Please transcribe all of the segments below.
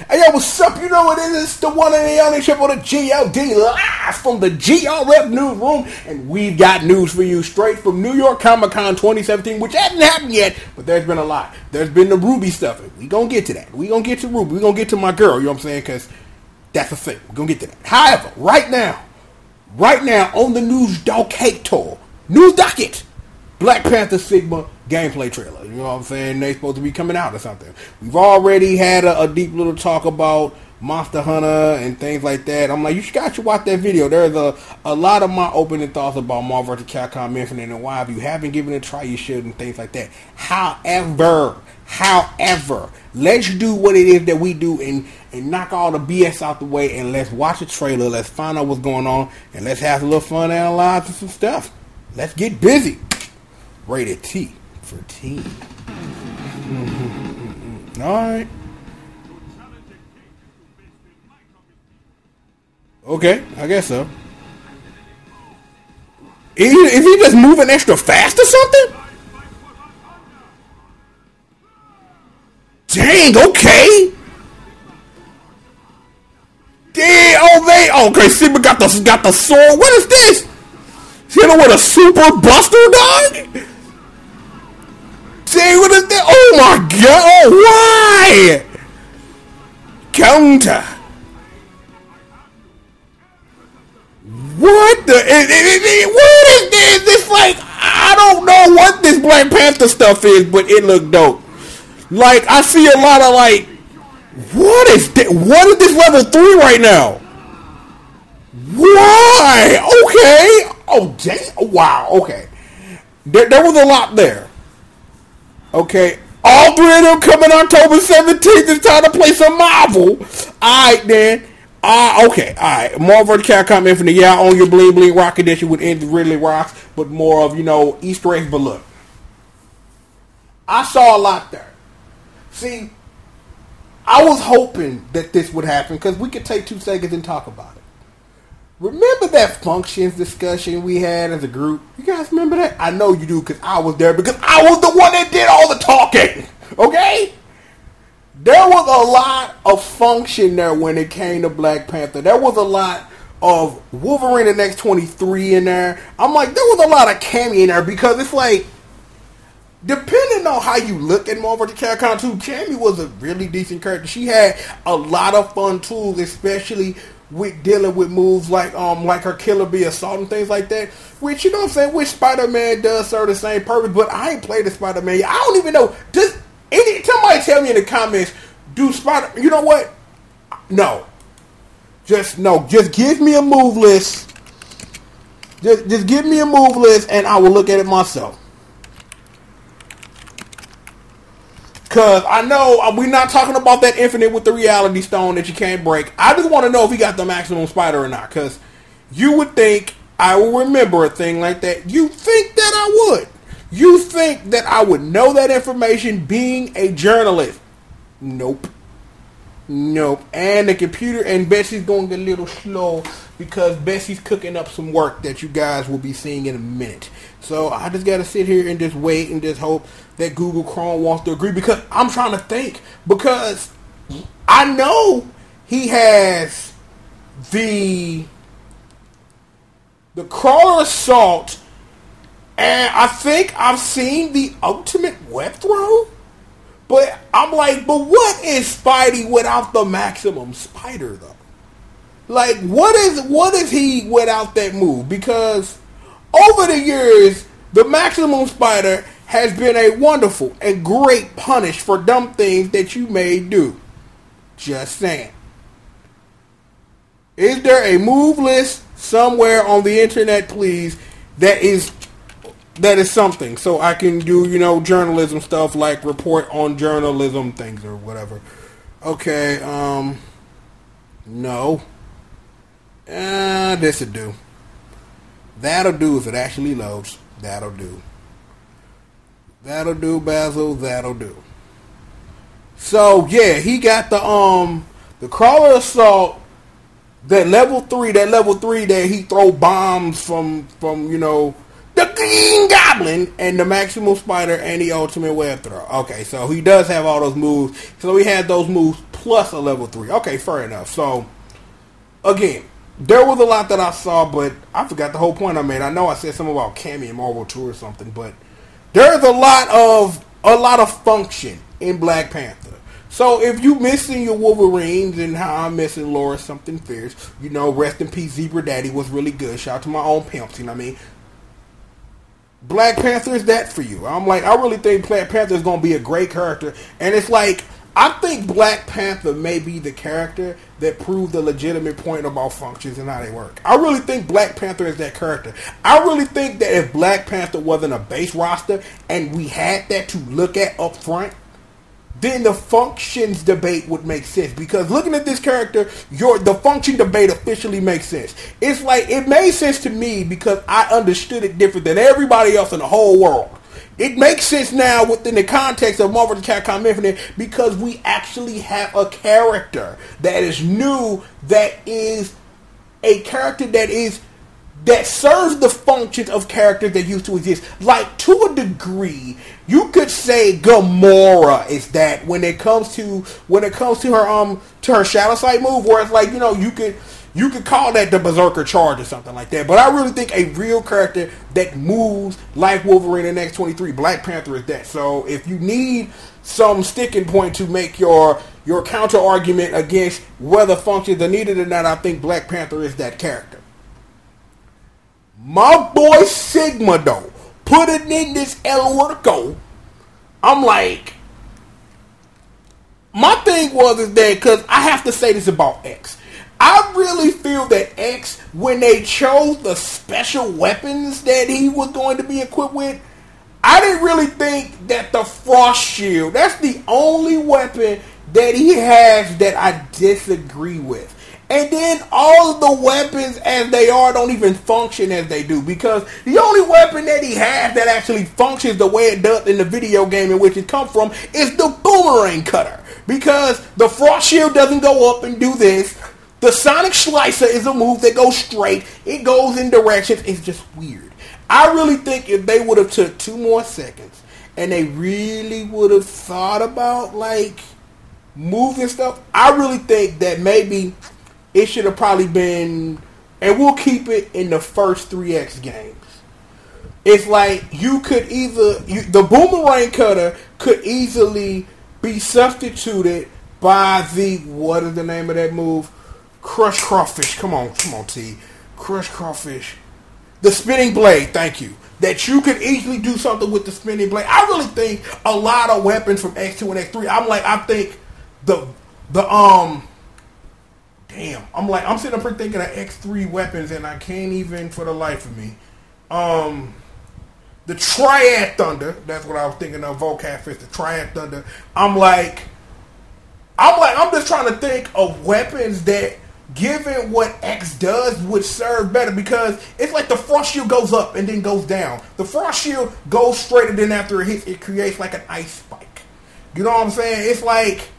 Hey, yo, what's up? You know what it is? It's the one and the only triple the G.O.D. live from the GRF newsroom. And we've got news for you straight from New York Comic Con 2017, which hasn't happened yet, but there's been a lot. There's been the Ruby stuff. We gonna get to that. We gonna get to Ruby. We gonna get to my girl, you know what I'm saying? Because that's the thing. We're gonna get to that. However, right now, on the news docket, Black Panther Sigma gameplay trailer. You know what I'm saying? They're supposed to be coming out or something. We've already had a deep little talk about Monster Hunter and things like that. I'm like, you should watch that video. There's a lot of my opening thoughts about Marvel vs. Capcom Infinite, and why if you haven't given it a try, you should, and things like that. However, let's do what it is that we do and knock all the BS out the way, and let's watch the trailer. Let's find out what's going on, and let's have a little fun analyzing some stuff. Let's get busy. Rated T for teen. Alright. Okay, I guess so. Is he just moving extra fast or something? Dang, okay. Okay, Sigma got the sword. What is this? Hit him with a super buster, dog? Dang, what is that? Oh my god, oh, why? Counter. What the? What is this? It's like, I don't know what this Black Panther stuff is, but it looked dope. Like, I see a lot of like, what is this? What is this level 3 right now? Why? Okay. Oh, dang. Wow, okay. There was a lot there. Okay. All three of them coming October 17th. It's time to play some Marvel. Alright, then. Okay. Alright. Marvel vs. Capcom Infinite. Yeah, I own your Bling Bling Rock Edition with Ridley Rocks, but more of, Easter eggs. But look, I saw a lot there. See, I was hoping that this would happen because we could take 2 seconds and talk about it. Remember that functions discussion we had as a group? You guys remember that? I know you do because I was there, because I was the one that did all the talking. Okay? There was a lot of function there when it came to Black Panther. There was a lot of Wolverine and X-23 in there. I'm like, there was a lot of cameo in there because it's like, depending on how you look at Marvel vs. Capcom 2, Cammy was a really decent character. She had a lot of fun tools, especially with dealing with moves like her Killer Bee assault and things like that. Which, you know what I'm saying, which Spider-Man does serve the same purpose, but I ain't played the Spider-Man yet. I don't even know. Somebody tell me in the comments, you know what? No. Just give me a move list. Just give me a move list and I will look at it myself. Because I know we're not talking about that Infinite with the Reality Stone that you can't break. I just want to know if he got the Maximum Spider or not. Because you would think I will remember a thing like that. You think that I would. You think that I would know that information being a journalist. Nope. And the computer, and Betsy's going a little slow because Betsy's cooking up some work that you guys will be seeing in a minute. So I just got to sit here and just wait and just hope that Google Chrome wants to agree, because I'm trying to think, because I know he has the Crawler Assault, and I think I've seen the Ultimate Web Throw, but I'm like, but what is Spidey without the Maximum Spider though? Like, what is he without that move? Because over the years, the Maximum Spider has been a wonderful and great punish for dumb things that you may do. Just saying. Is there a move list somewhere on the internet, please, that is something, so I can do, journalism stuff, like report on journalism things or whatever. Okay, no. This'll do. That'll do if it actually loads. That'll do. That'll do, Basil. That'll do. So yeah, he got the Crawler Assault, that level 3 that he throw bombs from the Green Goblin, and the Maximum Spider, and the Ultimate Web Throw. Okay, so he does have all those moves. So he had those moves plus a level 3. Okay, fair enough. So, again, there was a lot that I saw, but I forgot the whole point I made. I know I said something about Cammy and Marvel 2 or something, but there's a lot of function in Black Panther. So if you missing your Wolverines and how I'm missing Laura something fierce, you know, rest in peace, Zebra Daddy was really good. Shout out to my own pimps, you know what I mean? Black Panther is that for you. I'm like, I really think Black Panther is going to be a great character. And it's like, I think Black Panther may be the character that proved the legitimate point about functions and how they work. I really think Black Panther is that character. I really think that if Black Panther wasn't a base roster and we had that to look at up front, then the functions debate would make sense. Because looking at this character, the function debate officially makes sense. It's like, it made sense to me because I understood it different than everybody else in the whole world. It makes sense now within the context of Marvel vs. Capcom Infinite because we actually have a character that is new, that is a character that serves the functions of characters that used to exist. Like, to a degree, you could say Gamora is that when it comes to her Shadow Sight move, where it's like, you know, you could call that the Berserker Charge or something like that. But I really think a real character that moves like Wolverine in X-23, Black Panther is that. So if you need some sticking point to make your counter argument against whether functions are needed or not, I think Black Panther is that character. My boy Sigma, though, putting in this El Worko, I'm like, my thing is that, because I have to say this about X. I really feel that X, when they chose the special weapons that he was going to be equipped with, I didn't really think that the Frost Shield, that's the only weapon that he has that I disagree with. And then all of the weapons as they are don't even function as they do. Because the only weapon that he has that actually functions the way it does in the video game in which it comes from is the boomerang cutter. Because the Frost Shield doesn't go up and do this. The Sonic Slicer is a move that goes straight. It goes in directions. It's just weird. I really think if they would have took 2 more seconds and they really would have thought about, like, moving stuff, I really think that maybe it should have probably been, and we'll keep it in the first 3X games. It's like you could the boomerang cutter could easily be substituted by what is the name of that move? Crush Crawfish. Come on, T. Crush Crawfish. The spinning blade, thank you. That you could easily do something with the spinning blade. I really think a lot of weapons from X2 and X3, I think I'm sitting up here thinking of X3 weapons and I can't even for the life of me. The Triad Thunder, that's what I was thinking of, Vocab Fist, the Triad Thunder. I'm just trying to think of weapons that, given what X does, would serve better, because it's like the Frost Shield goes up and then goes down. The Frost Shield goes straight and then after it hits, it creates like an ice spike. You know what I'm saying? It's like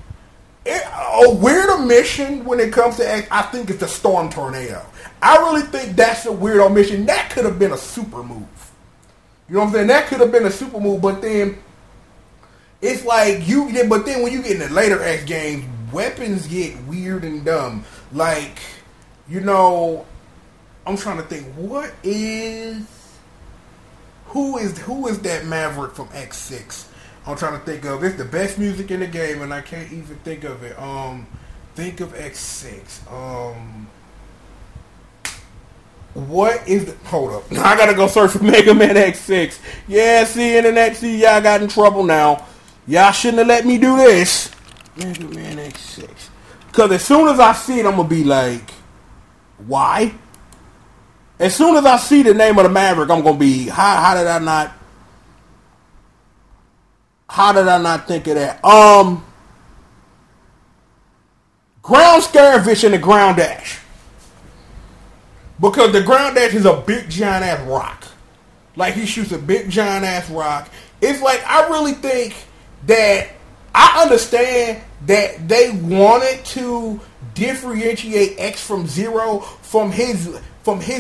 a weird omission when it comes to X. I think it's the Storm Tornado. I really think that's a weird omission. That could have been a super move. You know what I'm saying? That could have been a super move, but then it's like but then when you get in the later X games, weapons get weird and dumb. Like, you know, I'm trying to think, who is that Maverick from X6? I'm trying to think of. It's the best music in the game and I can't even think of it. Think of X6. What is the... Hold up. Now I gotta go search for Mega Man X6. Yeah, see, Internet, see, y'all got in trouble now. Y'all shouldn't have let me do this. Mega Man X6. Because as soon as I see it, I'm gonna be like, why? As soon as I see the name of the Maverick, I'm gonna be, how did I not think of that? Ground Scaravish and the Ground Dash. Because the Ground Dash is a big giant ass rock. Like, he shoots a big giant ass rock. It's like, I really think that, I understand that they wanted to differentiate X from Zero from his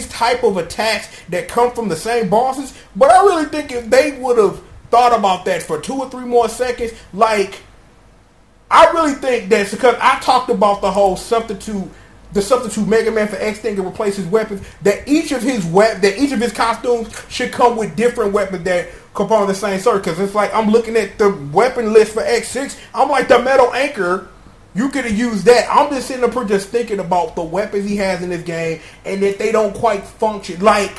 type of attacks that come from the same bosses. But I really think if they would have thought about that for 2 or 3 more seconds, like, I really think that's because I talked about the whole substitute, the substitute Mega Man for X thing and replace his weapons. That each of his costumes should come with different weapons that come on the same circuit. Because it's like I'm looking at the weapon list for X6. I'm like the Metal Anchor. You could have used that. I'm just sitting up here just thinking about the weapons he has in this game and that they don't quite function. Like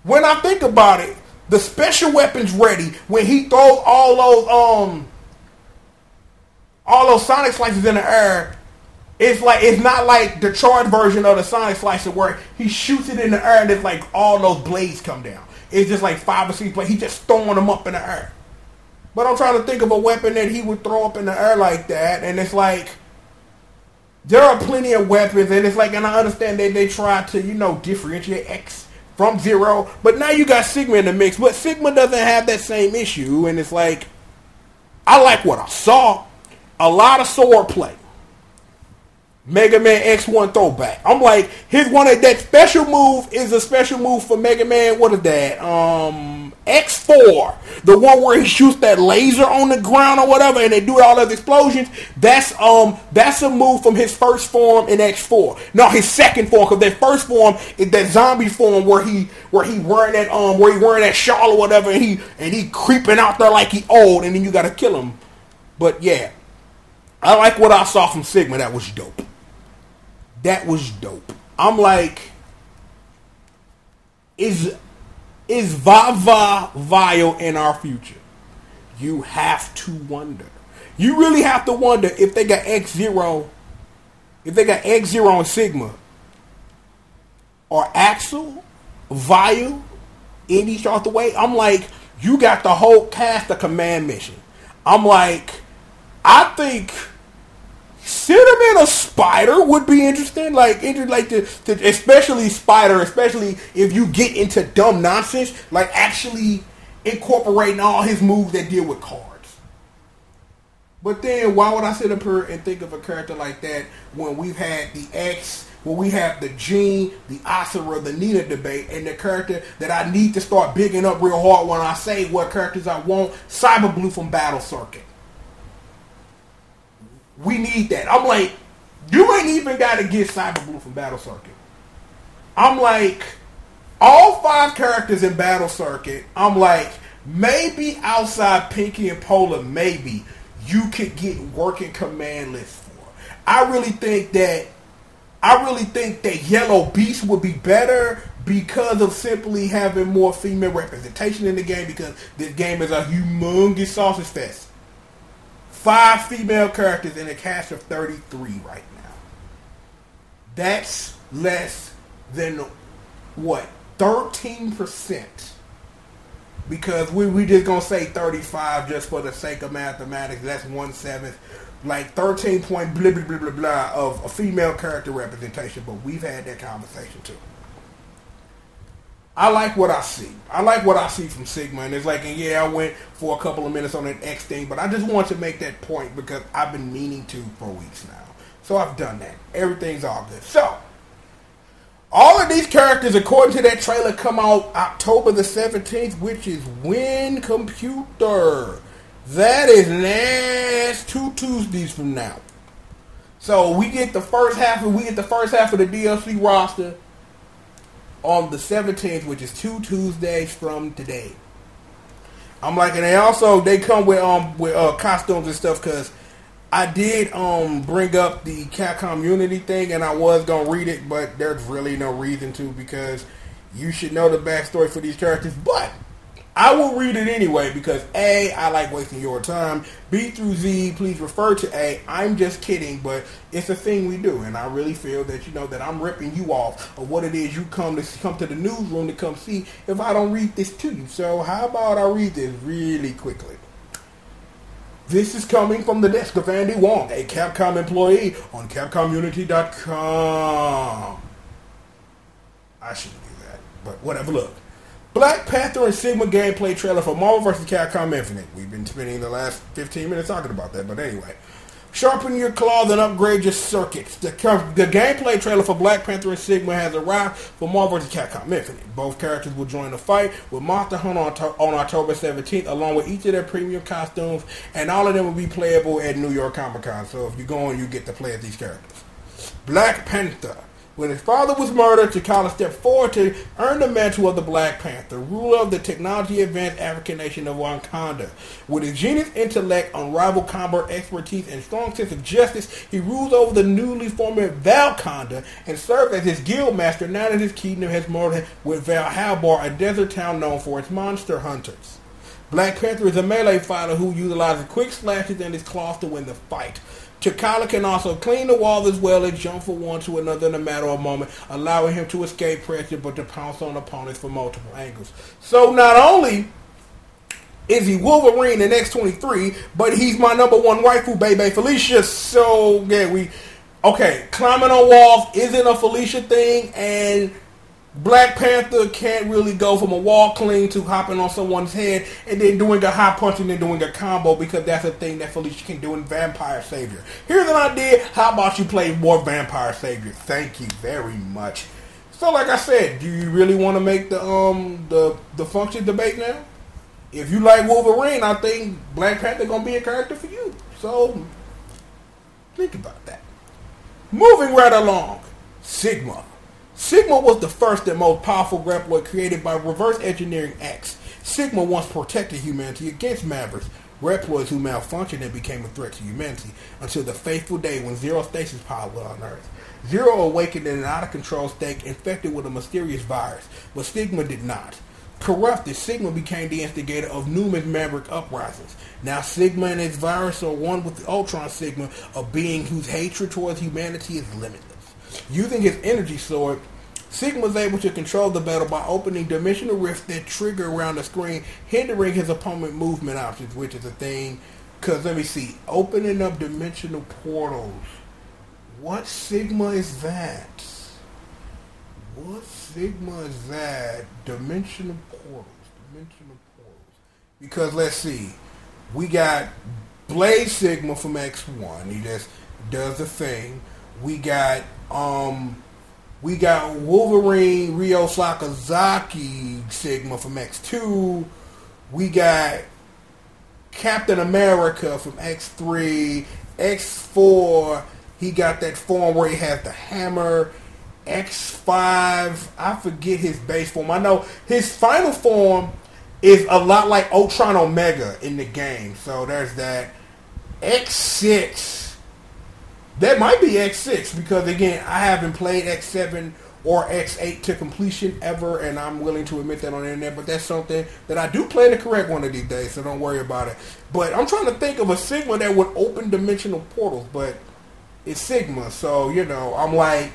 when I think about it, the special weapons ready when he throws all those Sonic slices in the air. It's not like the charged version of the Sonic Slicer where he shoots it in the air and it's like all those blades come down. It's just like 5 or 6 blades. He's just throwing them up in the air. But I'm trying to think of a weapon that he would throw up in the air like that, and it's like there are plenty of weapons, and it's like, and I understand that they try to differentiate X from Zero, but now you got Sigma in the mix, but Sigma doesn't have that same issue, and it's like I like what I saw. A lot of sword play. Mega Man X1 throwback. I'm like, that special move is a special move for Mega Man. What is that? X4. The one where he shoots that laser on the ground or whatever, and they do all those explosions. That's a move from his first form in X4. No, his second form, because that first form is that zombie form where he wearing that shawl or whatever, and he creeping out there like he old, and then you gotta kill him. But yeah, I like what I saw from Sigma. That was dope. That was dope. I'm like, is Vile in our future? You have to wonder. You really have to wonder if they got X0, and Sigma, or Axel, Vile, Indy start the way. I'm like, you got the whole cast of Command Mission. I'm like, I think Cinnamon or Spider would be interesting. Especially Spider, especially if you get into dumb nonsense, like actually incorporating all his moves that deal with cards. But then, why would I sit up here and think of a character like that when we've had the X, when we have the Gene, the Asura, the Nina debate, and the character that I need to start bigging up real hard when I say what characters I want, Cyber Blue from Battle Circuit. We need that. I'm like, you ain't even got to get Cyber Blue from Battle Circuit. I'm like, all 5 characters in Battle Circuit, I'm like, maybe outside Pinky and Polar, maybe you could get working command lists for. I really think that Yellow Beast would be better because of simply having more female representation in the game, because this game is a humongous sausage fest. 5 female characters in a cast of 33 right now. That's less than, 13%. Because we just going to say 35 just for the sake of mathematics. That's 1/7. Like 13 point blah, blah, blah, blah, blah of a female character representation. But we've had that conversation too. I like what I see. I like what I see from Sigma. And it's like, and yeah, I went for a couple of minutes on that X thing, but I just want to make that point because I've been meaning to for weeks now. So I've done that. Everything's all good. So, all of these characters, according to that trailer, come out October the 17th, which is Win Computer. That is next 2 Tuesdays from now. So we get the first half of the DLC roster on the 17th, which is 2 Tuesdays from today. I'm like, and they come with costumes and stuff, because I did bring up the Capcom Unity thing, and I was gonna read it, but there's really no reason to, because you should know the backstory for these characters. But I will read it anyway, because A, I like wasting your time. B through Z, please refer to A. I'm just kidding, but it's a thing we do, and I really feel that that I'm ripping you off of what it is you come to the newsroom to come see if I don't read this to you. So how about I read this really quickly? This is coming from the desk of Andy Wong, a Capcom employee on CapcomUnity.com. I shouldn't do that, but whatever. Look. Black Panther and Sigma gameplay trailer for Marvel vs. Capcom Infinite. We've been spending the last 15 minutes talking about that, but anyway. Sharpen your claws and upgrade your circuits. The gameplay trailer for Black Panther and Sigma has arrived for Marvel vs. Capcom Infinite. Both characters will join the fight with Monster Hunter on October 17th, along with each of their premium costumes, and all of them will be playable at New York Comic Con. So if you go on, you get to play as these characters. Black Panther. When his father was murdered, T'Challa stepped forward to earn the mantle of the Black Panther, ruler of the technology-advanced African nation of Wakanda. With his genius intellect, unrivaled combat expertise, and strong sense of justice, he rules over the newly formed Valkanda and serves as his guild master now that his kingdom has merged with Valhalla, a desert town known for its monster hunters. Black Panther is a melee fighter who utilizes quick slashes and his claws to win the fight. T'Challa can also clean the walls as well as jump from one to another in a matter of a moment, allowing him to escape pressure but to pounce on opponents from multiple angles. So not only is he Wolverine in X-23, but he's my number one waifu, baby, Felicia. So yeah, climbing on walls isn't a Felicia thing, and Black Panther can't really go from a wall cling to hopping on someone's head and then doing a high punch and then doing a combo, because that's a thing that Felicia can do in Vampire Savior. Here's an idea. How about you play more Vampire Savior? Thank you very much. So like I said, do you really want to make the function debate now? If you like Wolverine, I think Black Panther gonna be a character for you. So think about that. Moving right along, Sigma. Sigma was the first and most powerful reploid created by reverse engineering X. Sigma once protected humanity against Mavericks, reploids who malfunctioned and became a threat to humanity, until the fateful day when Zero stasis powered on Earth. Zero awakened in an out-of-control state infected with a mysterious virus, but Sigma did not. Corrupted, Sigma became the instigator of numerous Maverick uprisings. Now Sigma and its virus are one with the Ultron Sigma, a being whose hatred towards humanity is limitless. Using his energy sword, Sigma is able to control the battle by opening dimensional rifts that trigger around the screen, hindering his opponent's movement options, which is a thing. Because, let me see, opening up dimensional portals. What Sigma is that? What Sigma is that? Dimensional portals. Because, let's see, we got Blade Sigma from X1. He just does the thing. We got Wolverine Ryo Sakazaki Sigma from X2. We got Captain America from X3. X4, he got that form where he has the hammer. X5, I forget his base form. I know his final form is a lot like Ultron Omega in the game. So there's that. X6. That might be X6 because, again, I haven't played X7 or X8 to completion ever, and I'm willing to admit that on the internet, but that's something that I do play the correct one of these days, so don't worry about it. But I'm trying to think of a Sigma that would open dimensional portals, but it's Sigma, so, I'm like,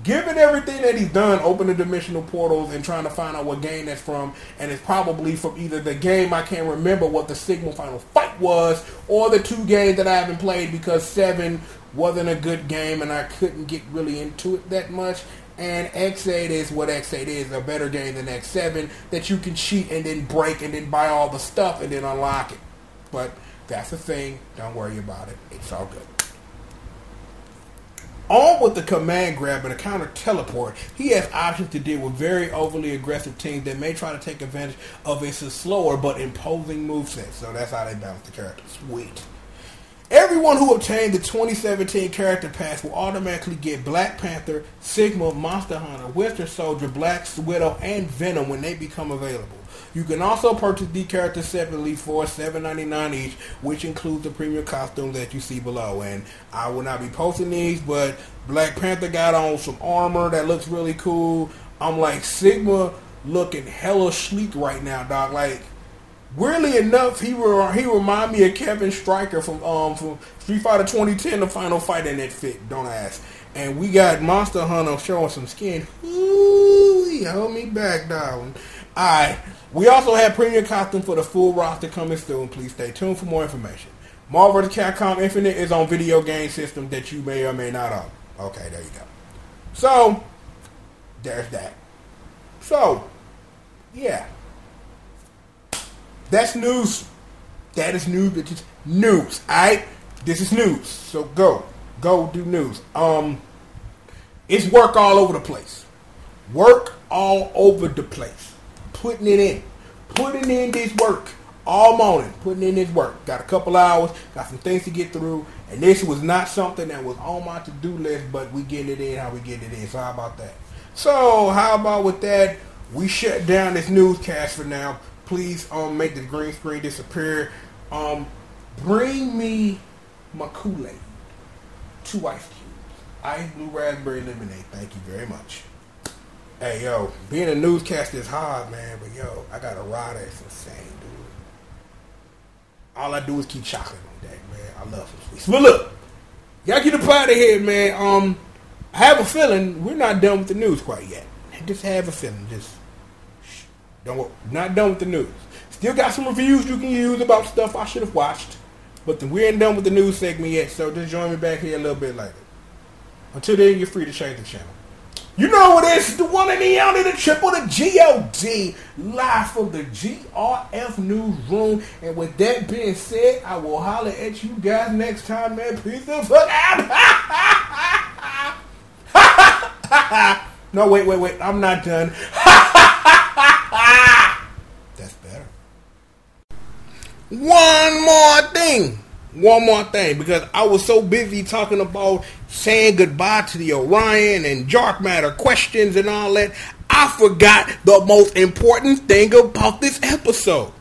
given everything that he's done, opening dimensional portals and trying to find out what game that's from, and it's probably from either the game I can't remember what the Sigma Final Fight was, or the two games that I haven't played because 7 wasn't a good game and I couldn't get really into it that much. And X8 is what X8 is, a better game than X7 that you can cheat and then break and then buy all the stuff and then unlock it. But that's the thing. Don't worry about it. It's all good. On with the command grab and a counter teleport, he has options to deal with very overly aggressive teams that may try to take advantage of his slower but imposing moveset. So that's how they balance the character. Sweet. Everyone who obtained the 2017 Character Pass will automatically get Black Panther, Sigma, Monster Hunter, Winter Soldier, Black Widow, and Venom when they become available. You can also purchase these characters separately for $7.99 each, which includes the premium costumes that you see below. And I will not be posting these, but Black Panther got on some armor that looks really cool. I'm like, Sigma looking hella sleek right now, dog. Like, weirdly enough, he remind me of Kevin Stryker from Street Fighter 2010, the final fight in that fit. Don't ask. And we got Monster Hunter showing some skin. Ooh, he held me back, darling. Alright. We also have premium costume for the full roster coming soon. Please stay tuned for more information. Marvel vs. Capcom Infinite is on video game system that you may or may not own. Okay, there you go. So, there's that. So, yeah. That's news. That is news. It's news. Alright? This is news. So go do news. It's work all over the place. Work all over the place. Putting in this work all morning. Putting in this work. Got a couple hours. Got some things to get through. And this was not something that was on my to-do list, but we getting it in how we getting it in. So how about that? So how about with that, we shut down this newscast for now. Please make the green screen disappear. Bring me my Kool-Aid. 2 ice cubes. Ice blue raspberry lemonade. Thank you very much. Hey, yo, being a newscaster is hard, man. But, yo, I got a ride that's insane, dude. All I do is keep chocolate on deck, man. I love some sweets. But look, y'all get up out of here, man. I have a feeling we're not done with the news quite yet. I just have a feeling. Not done with the news. Still got some reviews you can use about stuff I should have watched. But we ain't done with the news segment yet, so just join me back here a little bit later. Until then, you're free to change the channel. You know what it is, the one and the only, the triple, the G.O.D. Live from the GRF newsroom. And with that being said, I will holler at you guys next time, man. Peace the fuck out. No, wait. I'm not done. That's better. One more thing, because I was so busy talking about saying goodbye to the Orion and dark matter questions and all that, I forgot the most important thing about this episode.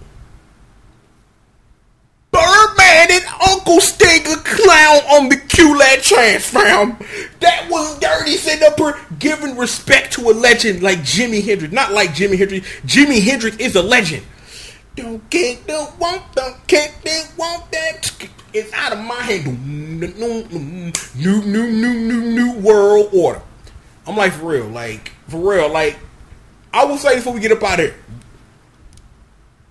Birdman and Uncle Stinger clown on the QLAD transfer. That was dirty, sitting up here giving respect to a legend like Jimi Hendrix. Not like Jimi Hendrix. Jimi Hendrix is a legend. Don't want that. It's out of my hand. New world order. I'm like, for real. I will say before we get up out of here,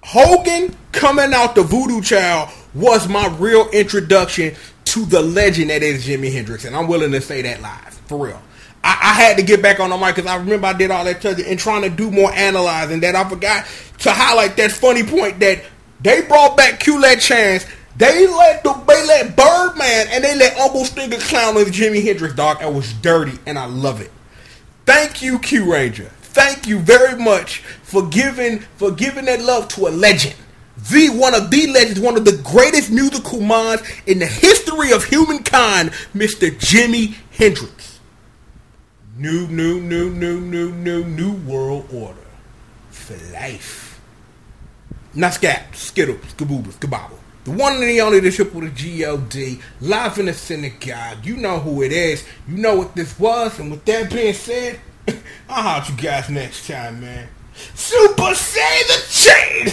Hogan coming out the Voodoo Child was my real introduction to the legend that is Jimi Hendrix, and I'm willing to say that live, for real. I had to get back on the mic because I remember I did all that and trying to do more analyzing that I forgot to highlight that funny point that they brought back QLAD Chance. They let Birdman and they let Uncle Stinger clown on Jimi Hendrix, dog. It was dirty and I love it. Thank you, Q Ranger. Thank you very much for giving that love to a legend. One of the legends, one of the greatest musical minds in the history of humankind, Mr. Jimi Hendrix. New world order for life. Not scat, skittle, skabooba, skabobble. The one and the only, the triple, the G.O.D. Live in the synagogue. You know who it is. You know what this was. And with that being said, I'll holler at you guys next time, man. Super Say the Chain!